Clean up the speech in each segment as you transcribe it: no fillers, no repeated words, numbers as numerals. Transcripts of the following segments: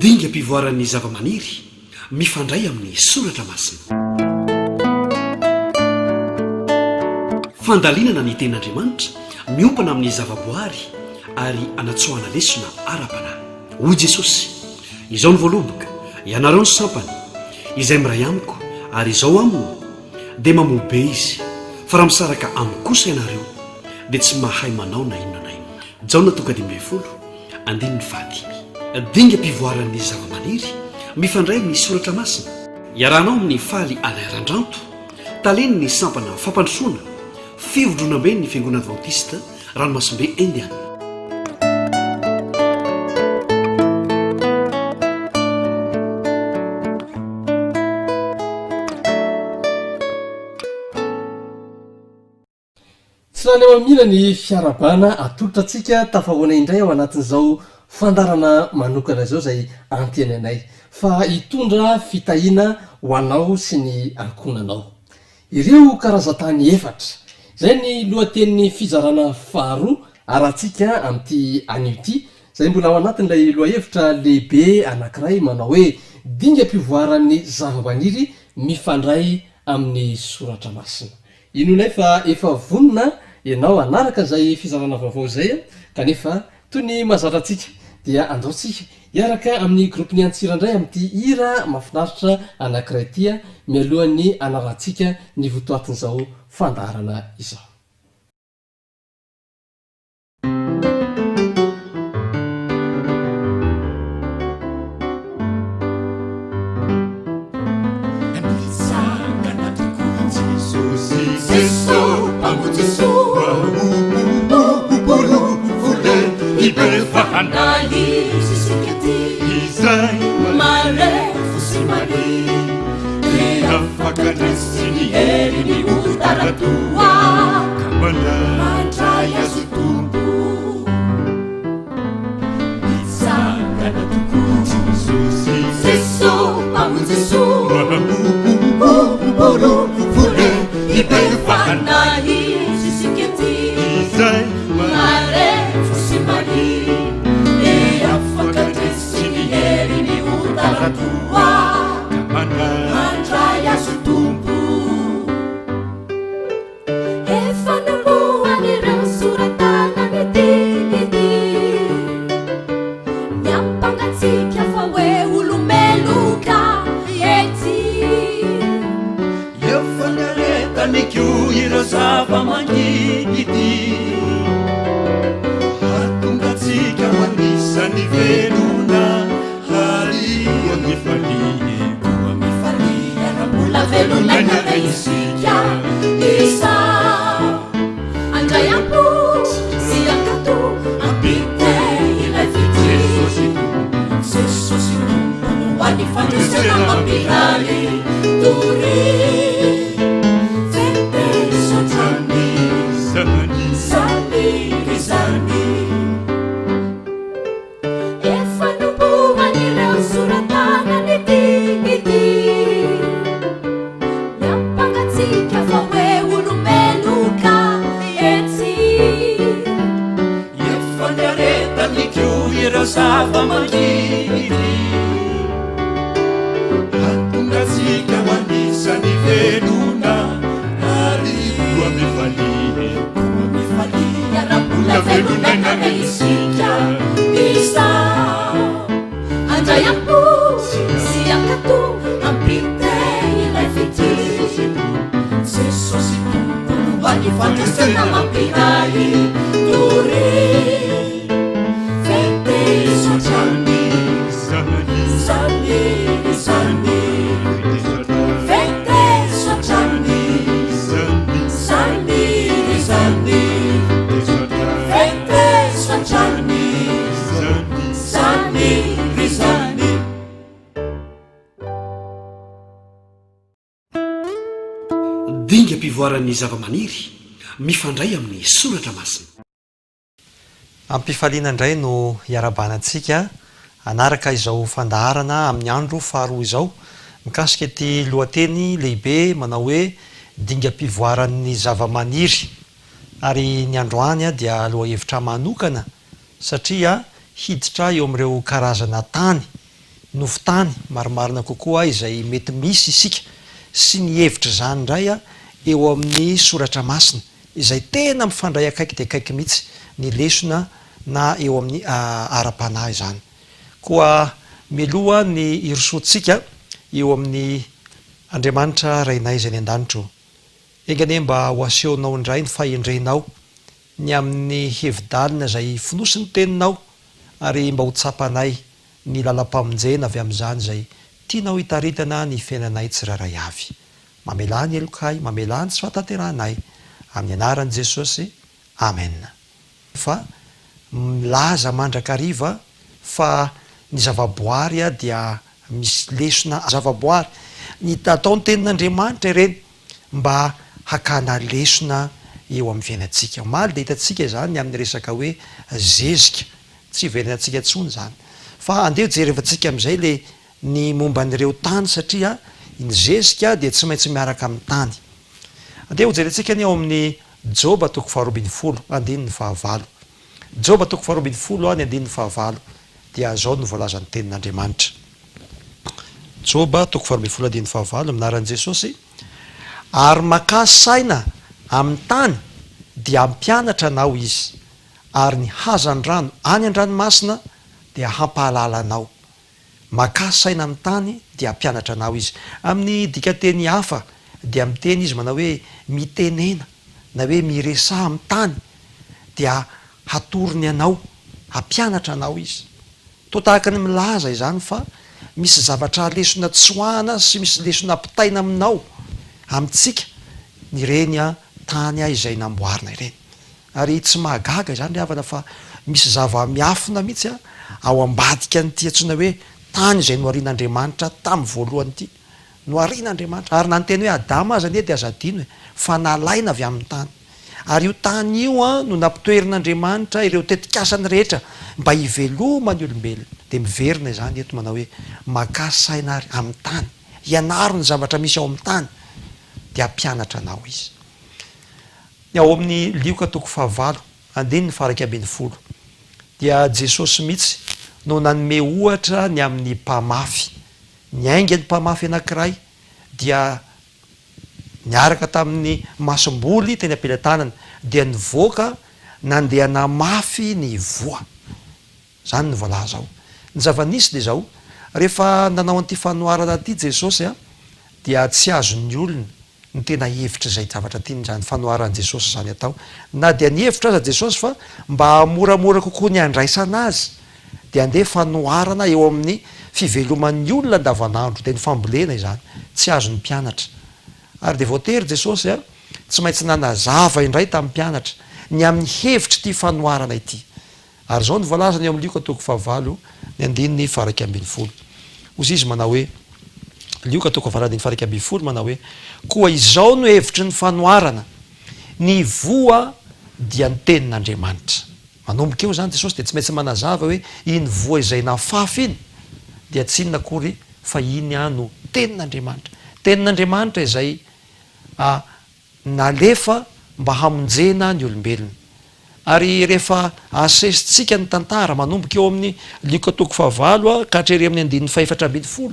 dinga mpivoaran'ny zava-maniry mifandray amin'ny soratra masina. Fandalinana ny ten'Andriamanitra miompana amin'ny zavaboary ary anatsoahana lesona ara-panahy. Hoy Jesosy, izao ny voaloboka, ianareo ny sampany izay miray amiko ary izao aminy dia mamobe izy, fa raha misaraka amiko kosa ianareo dia tsy mahay manao na inona na inona. Jaona 1:10. Dinga mpivoaran'ny zava-maniry mifandray amin'ny soratra masina. Iarahanao amin'ny faly alairan-dranto, taleny ny sampana fampandrosoana, fivodronambe ny fiangonana adventiste ranomasimbe Indiana. Tsy raha eo amina ny fiarabana atolotra antsika tafahoana indray ao anatin'izao fandarana manokana izao izay antenanay, fa hitondra fitahiana ho anao sy ny ankonanao. Ireo karazan-tany efatra izay ny lohatenin'ny fizarana faharoa arantsika amin'ity anioty, izay mbola ao anatin'ilay lohahevitra lehibe anankiray manao hoe dinga mpivoaran'ny zava-maniry mifandray amin'ny soratra masina. Inonay fa efa vonona ianao anaraka izay fizarana vaovao izay, kanefa toy ny mazatra antsika dia andaotsika iaraka amin'ny groupe ny antsirandray amin'ity hira mafinaritra anankiray tia mialohan'ny anarantsika ny votoatin'izao fandarana izao. Fakadresini erini utaratua kamana mantraya sutumbu isangana tukuti susi seso amuzesu buru fule ibefana sisiketi isai mare fusimari fakadresini erini utaratua kamana mantraya sutumbu zava-mangidy hatongatsika manisany velona haria mifalia koa mifalia rambola velona nara isika isa andray ampo sy akato ampite ilay fity sesositu hoany fandrosana mampiraly tory zava-maniry hatongatsika manisany velona ary koa mifalia rambola velona nara isika isa andray ampo sy akato ampite ilay fity sesosy tompolo hoany fandrosana mampiray tory dinga mpivoaran'ny zava-maniry mifandray amin'ny soratra masina. Ampifaliana indray no iarabanantsika anaraka izao fandaharana amin'ny andro faharoa izao mikasika ty lohateny lehibe manao hoe dinga mpivoaran'ny zava-maniry, ary ny androany dia lohahevitra manokana satria hiditra eo amin'ireo karazana tany nofotany maromarina kokoa izay mety misy isika sy ny hevitra zany ndray a eo amin'ny soratra masina izay tena mifandray akaiky de akaiky mihitsy ny lesona na eo amin'ny ara-panahy zany koa miloha ny irisotsika eo amin'ny Andriamanitra rainay izay ny an-danitro engane mba ho asehonao indray ny fahendrenao ny amin'ny hevidalina izay finosiny teninao ary mba ho tsapanay ny lalam-pamonjena avy amin'izany izay tianao hitaritana ny fiainanay tsiraray avy mamelany elokay mamelany tsy fahatanteranay amin'ny anaran'i Jesosy amen fa milaza mandrakariva fa ny zavaboary a dia misy lesona zavaboary ny ataony tenin'Andriamanitra ireny mba hakana lesona eo amin'ny fiainantsika maly de hitatsika zany amin'ny resaka hoe zezika tsy verenantsika tsony zany fa andeha jerevantsika amin'izay le ny momba n'ireo tany satria ny zezika de tsy maintsy miaraka amin'ny tany andeha ho jerentsika ny ao amin'ny Joba toko 20 andininy 9 Joba toko 20 ny andininy 9 dia zao no voalaza ny tenin'Andriamanitra Joba toko 20 andininy 9 aminaran'i Jesosy ary makasaina amin'ny tany dia ampianatra anao izy ary ny hazan-drano any an-dranomasina dia hampahalala anao makasaina amin'ny tany dia ampianatra anao izy amin'ny dikateny hafa dia miteny izy manao hoe mitenena na hoe miresaha amin'ny tany dia hatorony anao hampianatra anao izy to tahaka ny milaza izany fa misy zavatra lesona tsoahana sy misy lesona ampitaina aminao amintsika ny reny a tany a izay namboarina ireny ary tsy mahagaga izany ry havana fa misy zava-miafina mihitsy a ao ambadika nyty antsona hoe tany izay noarian'Andriamanitra tamin'ny voalohany ity noarian'Andriamanitra ary nanteny hoe Adama aza anie de aza adino hoe fa nalaina avy amin'ny tany ary io tany io a no nampitoerin'Andriamanitra ireo tetikasany rehetra mba hiveloma ny olombelona de miverina izany eto manao hoe makasaina ary amin'ny tany hianaro ny zavatra misy ao amin'ny tany de ampianatra anao izy ny ao amin'ny lioka toko 9 andininy 11 dia Jesosy mihitsy no nanome ohatra ny amin'ny mpamafy ny aingany mpamafy anankiray dia niaraka tamin'ny masom-boly teny am-pelatanana dia nivoaka nandeha namafy ny voa zany ny voalaza ao ny zava-nisy de zao rehefa nanao an'ity fanoarana ty Jesosy a dia tsy azon'ny olona ny tena hevitra zay zavatra tiany zany fanoaran' Jesosy zany atao na dia ny hevitra aza Jesosy fa mba moramora kokoa ny andraisana azy de andeha fanoarana eo amin'ny fiveloman'ny olona andavanandro de ny fambolena izany tsy azon'ny mpianatra ary de voatery Jesosy a tsy maintsy nanazava indray tamin'ny mpianatra ny amin'ny hevitra ty fanoarana ity ary zao ny voalaza ny eo amin'ny lioka toko 9 ny andininy 12 ozy izy manao hoe lioka toko 9 manao hoe koa izao no hevitry ny fanoarana ny voa dia ny tenin'Andriamanitra manomboka eo zany Jesosy de tsy maintsy manazava hoe iny voa izay nafafy iny dia tsy inona akory fa iny no tenin'Andriamanitra izay nalefa mba hamonjena ny olombelona ary rehefa asesitsika ny tantara manomboka eo amin'ny lioka toko 9 ka hatrery amin'ny andininy 4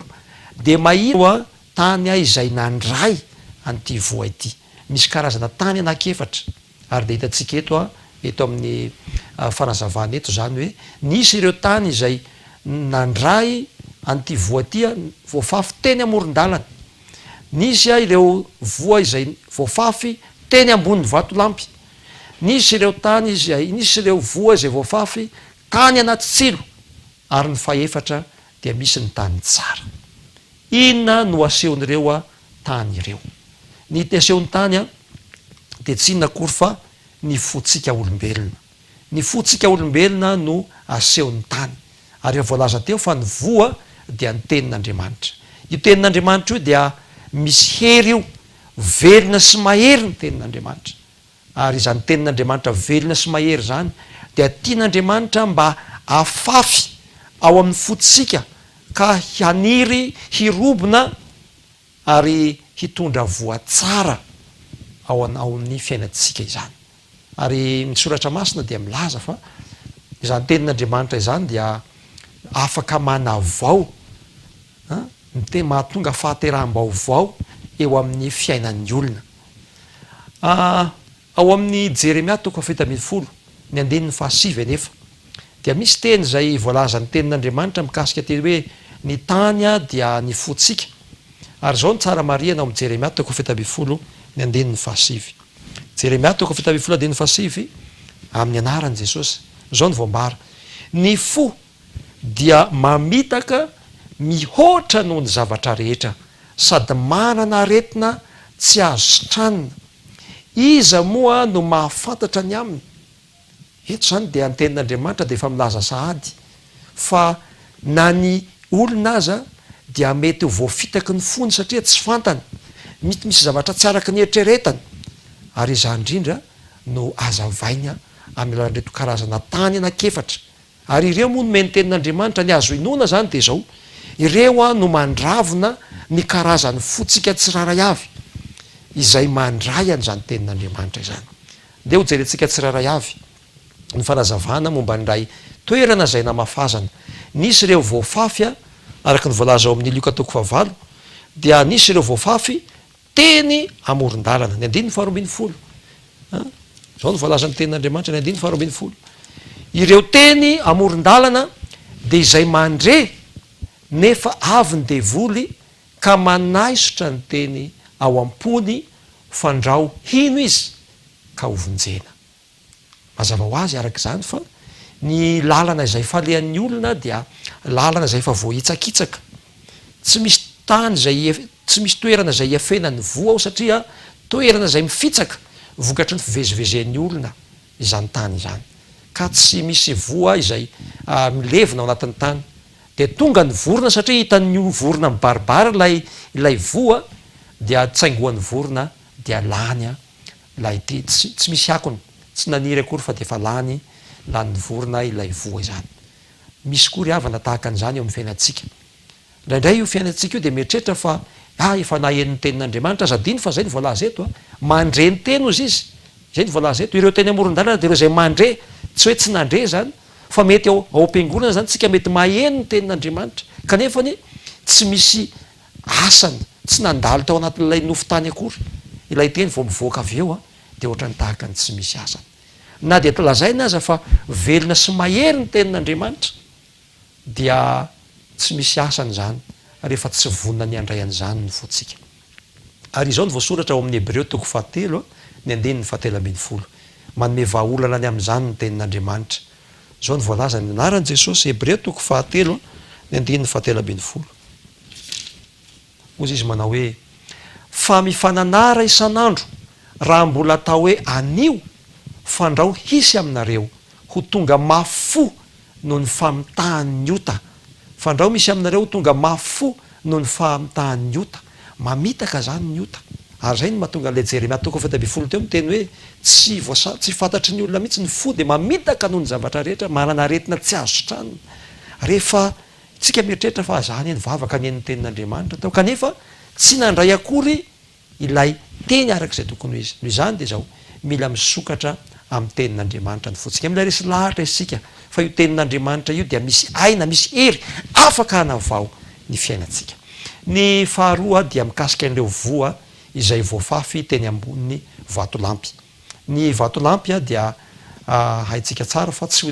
de mahiro tany a izay nandray an'ity voa ity misy karazana tany anakefatra ary de hitatsika eto amin'ny fanazavana eto zany hoe nisy ireo tany izay nandray an'ity voa tya voafafy teny amoron-dalana nisy a ireo voa izay voafafy teny ambon'ny vatolampy nisy ireo tany izay nisy ireo voa izay voafafy tany anaty tsilo ary ny fahefatra dia misy ny tany tsara inona no asehon'ireo tany ireo ny asehon'ny tany de tsy inona akory fa ny fotsika olombelona ny fotsika olombelona no asehon'ny tany ary voalaza teo fa ny voa dia ny tenin'Andriamanitra io tenin'Andriamanitra io dia misy hery io velona sy mahery ny tenin'Andriamanitra ary izany tenin'Andriamanitra velona sy mahery zany dia tian'Andriamanitra mba afafy ao amin'ny fotsika ka hianiry hirobona ary hitondra voa tsara ao amin'ny fiainantsika izany ary misoratra masina dia milaza fa izany tenin'Andriamanitra izany dia afaka manavao ny te mahatonga fahateraham-baovao eo amin'ny fiainan'ny olona. Ao amin'ny Jeremia toko 7 ny andinin'ny fahasivy nefa dia misy teny zay voalazan'ny tenin'Andriamanitra mikasika teny hoe ny tany dia ny fotsika, ary zao ny tsara marihana ao amin'ny Jeremia toko 7 ny andinin'ny fahasivy. Jeremia toko 7 andinin'ny fahasivy amin'ny anaran'i Jesosy zao ny voambara: ny fo dia mamitaka mihoatra noho ny zavatra rehetra, sady manana aretina tsy azo sitranina. Iza moa no mahafantatra ny aminy? Eto zany dia ny tenin'Andriamanitra dia efa milaza sahady fa na ny olona aza dia mety ho voafitaky ny fony satria tsy fantany, misy zavatra tsy araky ny eritreretany, ary izany indrindra no azavaina amin'ny alalan'ireto karazana tany anakefatra. Ary ireo moa no meny tenin'Andriamanitra ny azo inona zany dia zao: ireo no mandravona ny karazany fotsika tsiraray avy izay mandray an'izany tenin'Andriamanitra izany. Dia ho jerentsika tsiraray avy ny fanazavana momba nyray toerana zay namafazana. Nisy ireo voafafy araky ny voalaza ao amin'ny Luka toko 9 dia nisy ireo voafafy teny amoron-dalana ny 2:12. Zao ny voalazan'ny tenin'Andriamanitra ny 2:12. Ireo teny amoron-dalana dia izay mandre nefa avy ny devoly ka manaisotra ny teny ao am-pony fandrao hino izy ka hovonjena. Mazava ho azy araka izany fa ny lalana izay falehan'ny olona dia lalana izay efa voahitsakitsaka, tsy misy tany tsy misy toerana izay iafenany voa ao satria toerana izay mifitsaka vokatry ny fivezivezen'ny olona izany tany izany, ka tsy misy voa izay milevina ao anatin'ny tany. Dia tonga ny vorona satria hitan'ny vorona mibaribara ilay voa dia tsaingohan'ny vorona dia lany ilay tsy misy akony, tsy naniry akory fa dia efa lany vorona ilay voa izany. Misy kory havana tahaka an'izany eo amin'ny fiainantsika. Indraindray io fiainantsika io dia mieritreritra fa efa nahen'ny tenin'Andriamanitra aza diny fa zay ny voalaza eto mandre ny teny ozy izy, zay ny voalaza eto. Ireo teny amoron-dalana dia ireo izay mandre, tsy hoe tsy nandre zany fa mety ao am-piangonana zany tsika mety maheno ny tenin'Andriamanitra kanefany tsy misy asany, tsy nandalo tao anatin'ilay nofo-tany akory, ilay teny vao mivoaka avy eo dia ohatrany tahaka ny tsy misy asany. Na dia talazaina aza fa velona sy mahery ny tenin'Andriamanitra dia tsy misy asany zany rehefa tsy vonona ny andray an'izany ny fotsika. Ary izao ny voasoratra ao amin'ny Hebreo toko 7 ny 17 manome vahaolana ny amin'izany ny tenin'Andriamanitra. Zao ny voalaza ny anaran'i Jesosy, Hebreo toko 7 ny 17. Ozy izy manao hoe: fa mifananara isan'andro raha mbola atao hoe anio fandrao hisy aminareo ho tonga mafo noho ny famitahan'ny ota. Fandrao misy aminareo ho tonga mafo noho ny famitahan'ny ota. Mamitaka zany ny ota. Ary zay ny mahatonga an'ilay Jeremia toko 7 teo miteny hoe tsy fantatry ny olona mihitsy ny fo dia mamitaka noho ny zavatra rehetra, manana aretina tsy azo sitranina. Rehefa tsika mieritreritra fa zany vavaka ny en'ny tenin'Andriamanitra tao kanefa tsy nandray akory ilay teny arak'izay tokony ho izy. Noho izany dia zao mila misokatra amin'ny tenin'Andriamanitra ny fotsika. Mila resy lahatra isika fa io tenin'Andriamanitra io dia misy aina, misy hery afaka hanavao ny fiainantsika. Ny faharoa dia mikasika an'ireo voa izay voafafy teny amboniny vatolampy. Ny vatolampy dia haitsika tsara fa tsy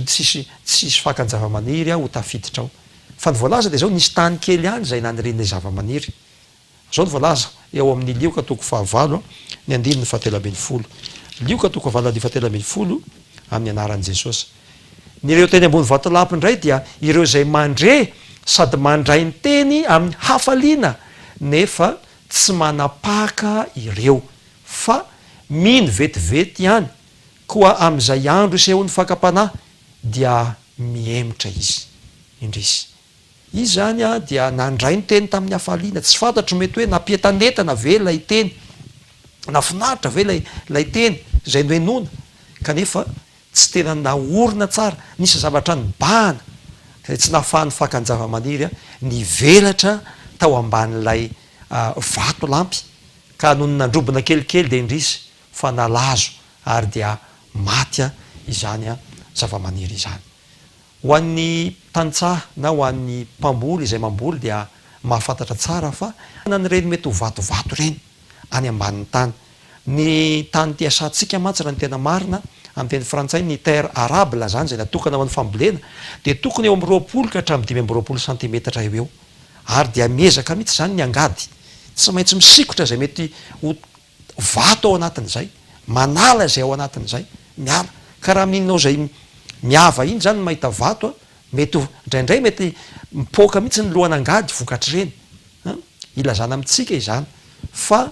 sisy fakan'ny zavamaniry ho tafiditra ao. Fa ny voalaza dia zao nisy tany kely ihany izay nanirian'ilay zavamaniry. Zao ny voalaza eo amin'ny Lioka toko 9 ny 17. Lioka toko 9 ny 17 amin'ny anaran'i Jesosy. Nireo teny ambony vatolampy indray dia ireo izay mandre sady mandray ny teny amin'ny hafaliana nefa tsy manapaka ireo fa mino vetivety ihany, koa amin'izay andro isehon'ny fakapanahy dia miemotra izy indrisy. Izy zany dia nandray ny teny tamin'ny hafaliana, tsy fantatro mety hoe nampientanetana ve lay teny, nafinaritra ve lay teny izay noenona, kanefa tsy tena naorina tsara, nisy zavatra nibahana tsy nahafahan'ny fakan'ny zavamaniry nivelatra tao amban'ilay vato lampy ka noho nandrobona kelikely dia indrisy fa nalazo ary dia maty izany zavamaniry izany. Ho an'ny tantsaha na ho an'ny mpamboly izay mamboly dia mahafantatra tsara fa nany reny mety ho vatovato reny any ambanin'ny tany ny tany tiasantsika mantsy raha ny tena marina amin'ny teny frantsay ny terre arable zany zay natokana ho an'ny fambolena de tokony eo amin'ny 20 ka hatramin'ny 520 centimetatra eo eo ary dia miezaka mihitsy zany ny angady tsy maintsy misikotra zay mety ho vato ao anatin'izay manala zay ao anatin'izay miala ka raha amin'inao zay miava iny zany mahita vato a mety indraindray mety mipoka mihitsy ny lohana angady vokatry reny ilazana amitsika izany fa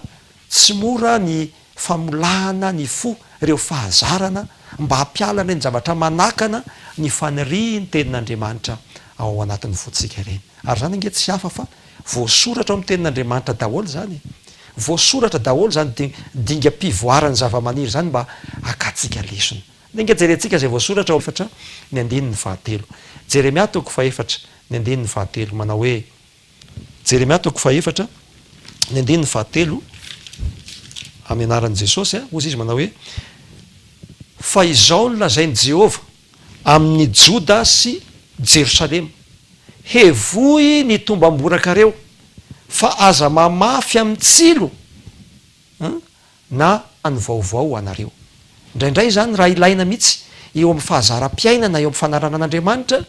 tsy mora ny famolahana ny fo ireo fahazarana mba hampiala reny zavatra manakana ny faniry ny tenin'Andriamanitra ao anatin'ny fotsika reny ary zany ange tsy hafa fa voasoratra ao amin'ny tenin'Andriamanitra daholo zany voasoratra daholo zany dinga-pivoarany zava-maniry zany mba akatsika lesona nge jerentsika zay voasoratra ao efatra ny andininy fahatelo Jeremia toko faefatra ny andininy fahatelo manao hoe Jeremia toko faefatra ny andininy fahatelo amin'ny anaran'i Jesosy ozy izy manao hoe fa izao no lazainy Jehova amin'ny Joda sy Jerosalema hevoy ny tombam-borakareo fa aza mamafy amin'ny tsilo na any vaovao anareo indraindray zany raha ilaina mihitsy eo amin'ny fahazaram-piainana eo amin'ny fanaranan'Andriamanitra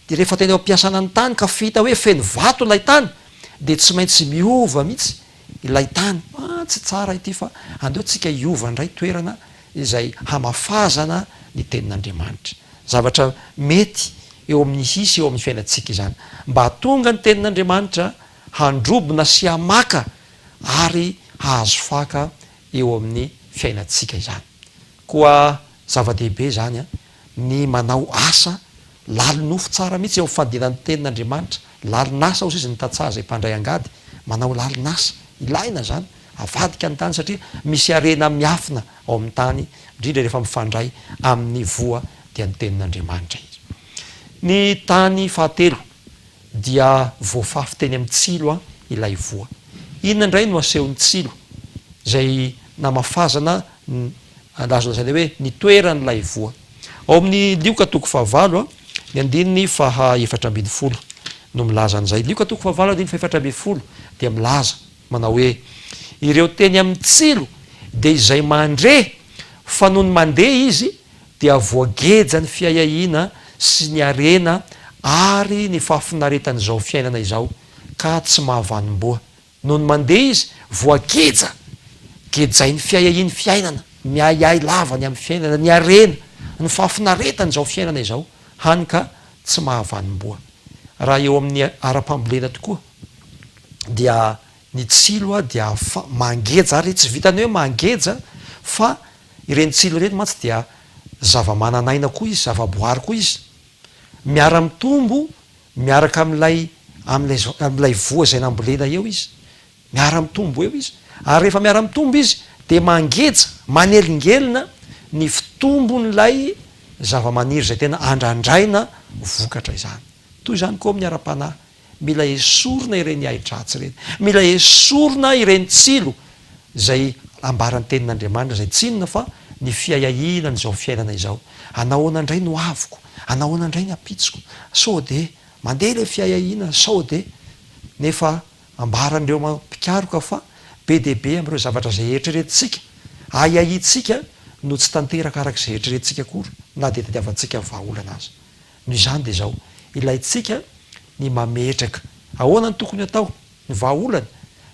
de rehefa tena eo ampiasana ny tany ka fita hoe feno vato ilay tany de tsy maintsy miova mihitsy ilay tany tsy tsara ity fa andeo tsika iova ndray toerana izay hamafazana ny tenin'Andriamanitra zavatra mety eo amin'ny hisy eo amin'ny fiainantsika izany mba hatonga ny tenin'Andriamanitra handrobona sy hamaka ary hahazo faka eo amin'ny fiainantsika izany koa zava-dehibe zany a ny manao asa lalonofo tsara mihitsy eo fandinan'ny tenin'Andriamanitra lalonasa ozy izy ny tatsaha zay mpandray angady manao lalonasa ilaina zany avadika ny tany satria misy arena miafina ao amin'ny tany indrindra rehefa mifandray amin'ny voa dia ny tenin'Andriamanitra izy ny tany fahatelo dia voafafy teny amin'ny tsilo ilay voa inona indray no asehon'ny tsilo zay namafazana lazolazany hoe nitoeran'ilay voa ao amin'ny lioka toko fahavalo ny andininy faha 720 no milaza an'izay lioka toko fahavalo andiny fa 720 dia milaza manao hoe ireo teny amin'ny tsilo de izay mandre fa noho ny mandeha izy dia voageja ny fiaiahina sy ny arena ary ny fahafinaretan'izao fiainana izao ka tsy mahavanim-boa noho ny mandeha izy voageja gejay ny fiaiahiny fiainana miaiay lavany amin'ny fiainana ny arena ny fahafinaretan'izao fiainana izao hany ka tsy mahavanim-boa raha eo amin'ny ara-pambolena tokoa dia ny tsilo a dia mangeja ary tsy vitany hoe mangeja fa ireny tsilo ireny mantsy dia zava-mananaina koa izy zava-boary koa izy miara-mitombo miaraka amin'ilay voa zay nambolena eo izy miara-mitombo eo izy ary rehefa miara-mitombo izy de mangeja manelingelina ny fitombon'ilay zava-maniry zay tena andrandraina vokatra izany toy izany koa amin'ny ara-panahy mila esorona ireny aidratsy ireny mila esorona ireny tsilo zay ambaran'ny tenin'Andriamanitra zay tsinona fa ny fiaiahina n'izao fiainana izao anahoana indray no aviko anahoana indray ny apitsiko sao de mandeha le fiaiahina sao de nefa ambaran'ireo mampikaroka fa be dehibe am'ireo zavatra zay eritreretintsika aiahitsika no tsy tanteraka arak'izay eritreretintsika kory na de tadiavantsika vahaolana azy no izany de zao ilaitsika ny mametraka ahoana ny tokony atao ny vahaolana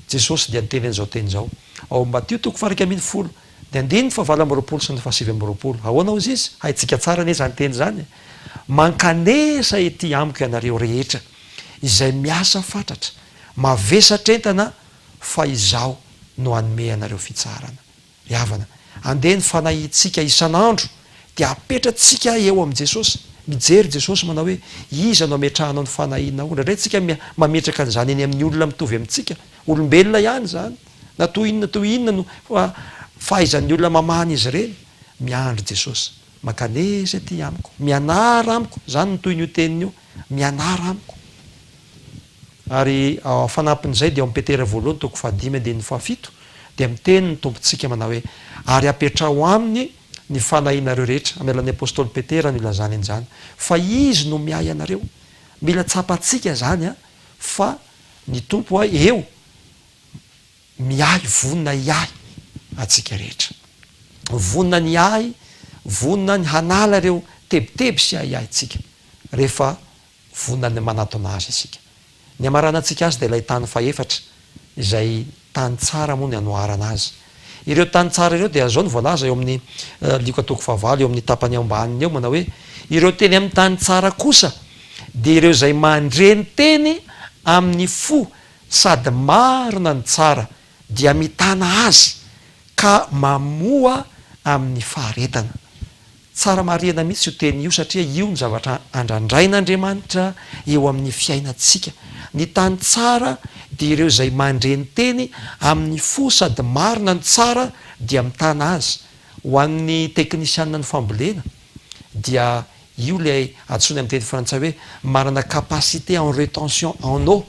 Jesosy dia nyteny an'izao teny zao ao Matio toko 1:10 de andiny fa 7:20 sy ny 7:20 ahoana ozy izy haitsika tsara ne zany teny zany mankanesa ety amiko ianareo rehetra izay miasa fatratra mavesatra entana fa izao no anome anareo fitsarana riavana andeha ny fanahitsika isan'andro de apetratsika eo am' Jesosy mijery Jesosy manao hoe iza no ametrahanao ny fanahina ao ndraindray tsika mametraka an'izany eny amin'ny olona mitovy amintsika olombelona ihany zany na to inona no fahaizan'ny olona mamany izy reny miandry Jesosy mankanesa ety amiko mianara amiko zany ny toy ny teniny io mianara amiko ary fanampin'izay de ao Petera voalohany toko 5:7 de miteny ny tompontsika manao hoe ary apetrao aminy ny fanahinareo rehetra amelan'ny apôstôly Petera no ilazany an'izany fa izy no miay anareo mila tsapatsika zany fa ny tompo a eo miahy vonina iahy atsika rehetra, vonina ny ahy, vonina ny hanala reo tebiteby sy aiahytsika rehefa vonina ny manatona azy isika. Ny amarana antsika azy de ilay tany faefatra izay tany tsara moa ny anoharana azy. Ireo tany tsara ireo de azao ny voalaza eo amin'ny liko atoko fahavalo eo amin'ny tapany ambaniny eo manao hoe ireo teny amin'ny tany tsara kosa de ireo zay mandreny teny amin'ny fo sady marina ny tsara dia mitana azy ka mamoa amin'ny faharetana. Tsara marihana mihitsy io teny io satria io ny zavatra andrandrain'Andriamanitra eo amin'ny fiainatsika. Ny tany tsara de ireo zay mandreny teny amin'ny fo sady marina ny tsara dia mitana azy. Ho an'ny teknisianina ny fambolena dia io le atsony amin'ny teny frantsay hoe manana capacité en rétention en eau,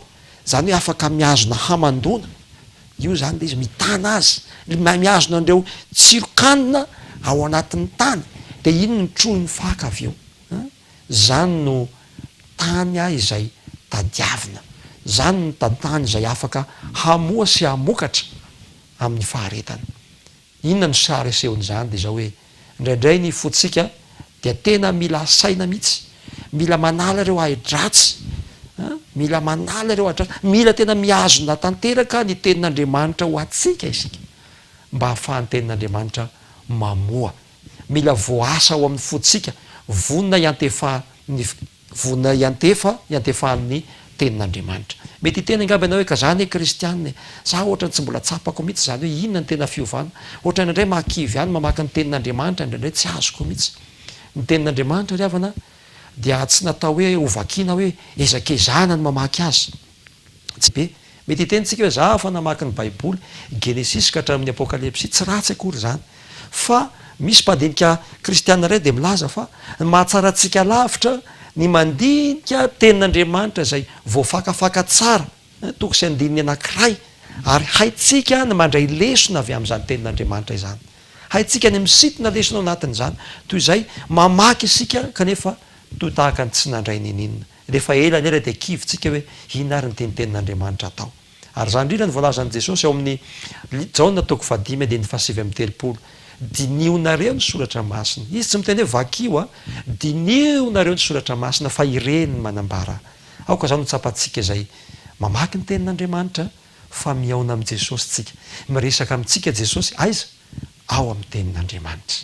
zany hoe afaka miazona hamandona. Io zany de izy mitana azy, miazona andreo tsirokanina ao anatin'ny tany de iny ny troy ny faka avy eo. Zany no tany izay tadiavina, zany ny tany izay afaka hamoa sy hamokatra amin'ny faharetana. Inona no sary esehon'izany de zao hoe indraindray ny fotsika dia tena mila saina mihitsy, mila manala ireo ahidratsy, mila manala ireo ahidratsy, mila tena miazona tanteraka ny tenin'Andriamanitra ho atsika isika mba hahafahan'ny tenin'Andriamanitra mamoa. Mila voasa ao amin'ny fotsika, vonina iantefahan'ny tenin'Andriamanitra. Mety tena angamba ianao hoe ka zany kristianina, za ohatrany tsy mbola tsapako mihitsy zany hoe inona ny tena fiovana, ohatra indraindray makivy ihany mamaky ny tenin'Andriamanitra, indraindray tsy azoko mihitsy. Ny tenin'Andriamanitra ry havana dia tsy natao hoe hovakiana hoe ezakezana ny mamaky azy, tsy be. Mety tentsika hoe za fa namaky ny baiboly Genesis ka hatramin'ny apokalypsy tsy ratsy akory zany, fa misy mpandinika kristianina ray de milaza fa mahatsara antsika lavitra ny mandinika tenin'Andriamanitra zay voafakafaka tsara, toko sy andininy anankiray, ary haitsika ny mandray lesona avy amin'izany tenin'Andriamanitra izany, haitsika ny misitona lesona ao anatin'izany, toy izay mamaky isika kanefa toy tahaka ny tsy nandray nininona. Rehefa ela nela de kivitsika hoe ina ary ny tenitenin'Andriamanitra atao. Ary zany indrindra ny voalazan'i Jesosy eo amin'ny Jaona toko 5:7-8, dinionnareo ny soratra masina. Izy tsy miteny hoe vakio dinionnareo ny soratra masina fa ireny ny manambara. Aoka zany notsapantsika izay mamaky ny tenin'Andriamanitra fa miaona amin'i Jesosy tsika, miresaka amintsika Jesosy aiza ao amin'ny tenin'Andriamanitra.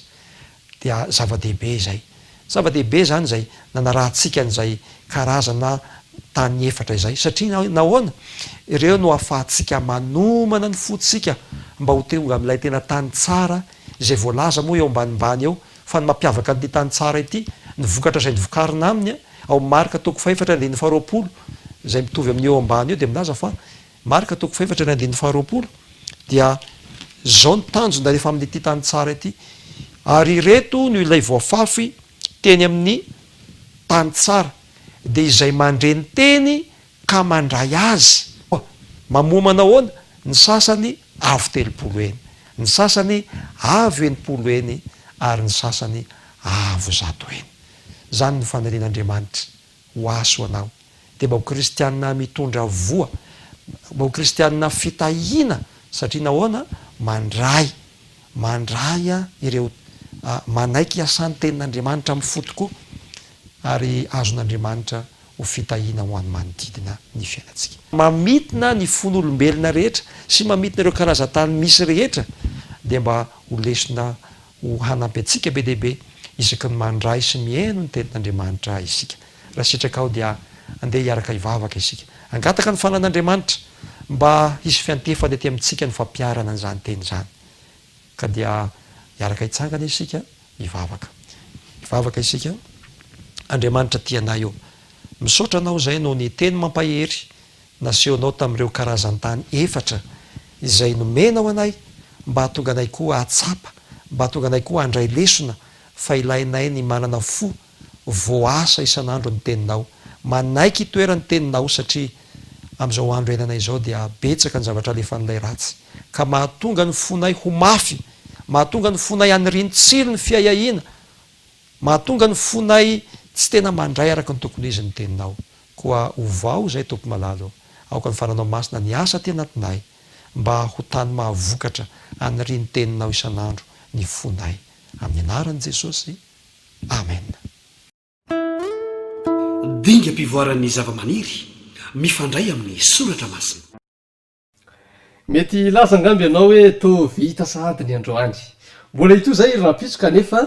Dia zava-dehibe izay, zava-dehibe zany zay nanarahantsika n'izay karazana tany efatra izay, satria nahoana ireo no ahafahantsika manomana ny fotsika mba ho tonga amin'ilay tena tany tsara izay voalaza moa eo ambanimbany eo. Fa ny mampiavaka ny tany tsara ity, ny vokatra izay nivokarina aminy ao Marka toko 4:20 izay mitovy amin'ny eo ambany eo de milaza fa Marka toko 4:20 dia zao ny tanjona rehefa amin'ity tany tsara ity, ary ireto no ilay voafafy teny amin'ny tany tsara de izay mandreny teny ka mandray azy. Mamoa manao ahoana? Ny sasany avo 30 eny, ny sasany avo 80 eny, ary ny sasany avo 100 eny. Zany ny fanirian'Andriamanitra ho aso anao de mba ho kristianina mitondra voa, mba ho kristianina fitahiana, satria nahoana mandray ireo manaiky asan'ny tenin'Andriamanitra amin'ny fo tokoa, ary azon'Andriamanitra ho fitahiana ho an'ny manodidina ny fiainatsika. Mamitina ny fon'olombelona rehetra sy mamitina ireo karazan-tany misy rehetra de mba ho lesona ho hanampy atsika be dehibe isaky ny mandray sy mihaino ny tenin'Andriamanitra isika. Raha sitraka ao dia andeha hiaraka hivavaka isika, angataka ny fanan'Andriamanitra mba hisy fiantefany aty amintsika ny fampiarana an'izany teny zany, ka dia hiaraka hitsangana isika hivavaka isika. Andriamanitra tianay eo, misaotra anao zay no ny teny mampahery nasehonao tamin'ireo karazan-tany efatra izay nomenao anay mba hatonga anay koa atsapa, mba hatonga anay koa handray lesona fa ilainay ny manana fo voasa isan'andro ny teninao, manaiky toerany teninao, satria amin'izao andro iainanay zao dia betsaka ny zavatra alefan'ilay ratsy, ka mahatonga ny fonay ho mafy, mahatonga ny fonay anirin-tsiro ny fiahiahina, mahatonga ny fonay tsy tena mandray araka ny tokony izy ny teninao. Koa ovao zay tompo malalo, aoka ny faranao masina ny asa ty anatinay mba ho tany mahavokatra anyry ny teninao isan'andro ny fonay amin'ny anaran'i Jesosy amen. Dinga mpivoaran'ny zava-maniry mifandray amin'ny soratra masina. Mety laza angamby ianao hoe to vita sahady ny androany. Mbola ito zay rahampitsoka nefa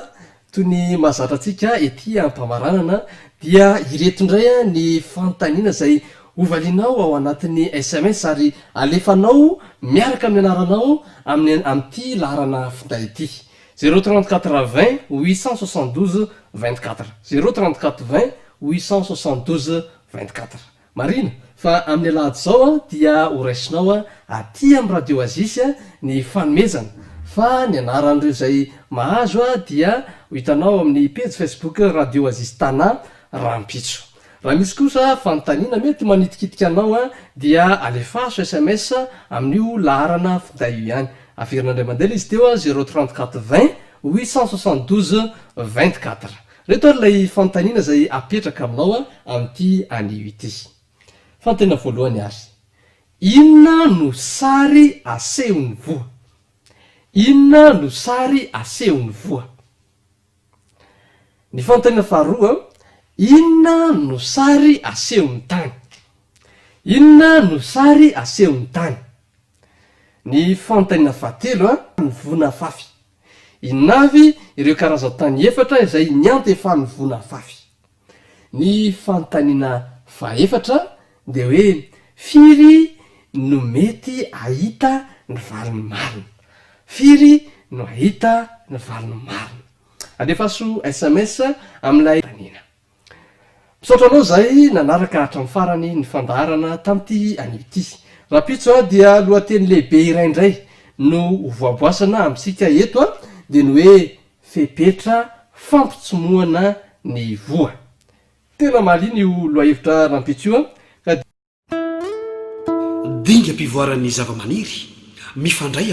toy ny mahazatra antsika ety ampamaranana dia ireto indray ny fanontaniana zay ovalinao ao anatin'ny SMS ary alefanao miaraka amin'ny anaranao amin'ity laharana finday ity 034 20 872 24 034 20 872 24. Marina fa amin'ny alahady zao dia horaisinao aty amin'ny radio Azisy ny fanomezana fa ny anaran'ireo zay mahazo dia hitanao amin'ny page Facebook radio Azisy Tana Rampitso. Raha misy kosa fanontaniana mety manitikitika anao dia alefaso SMS amin'io laharana finday io ihany. Averinandray mandeha izy teo 034 20 872 24. Reto ilay fanontaniana zay apetraka aminao amin'ity anio ity. Fanontaniana voalohany ary. Inona no sary asehon'ny voa? Inona no sary asehon'ny voa? Ny fanontaniana faharoa, inona no sary asehon'ny tany? Inona no sary asehon'ny tany? Ny fanontaniana fahatelo, ny vona fafy. Inona avy ireo karazan-tany efatra izay niantefan'ny vona fafy? Ny fanontaniana fahaefatra dia hoe firy no mety ahita ny valiny marina? Firy no ahita ny valiny marina? Alefaso SMS amin'ilay tanina. Misaotra anao zay nanaraka hatramin'ny farany ny fandaharana tamin'ity anio ity. Rapitso dia lohateny lehibe iray indray no voaboasana amintsika eto dia ny hoe fepetra fampitsomoana ny voa. Tena maliny io lohahevitra Rampitso dinga mpivoaran'ny zava-maniry mifandray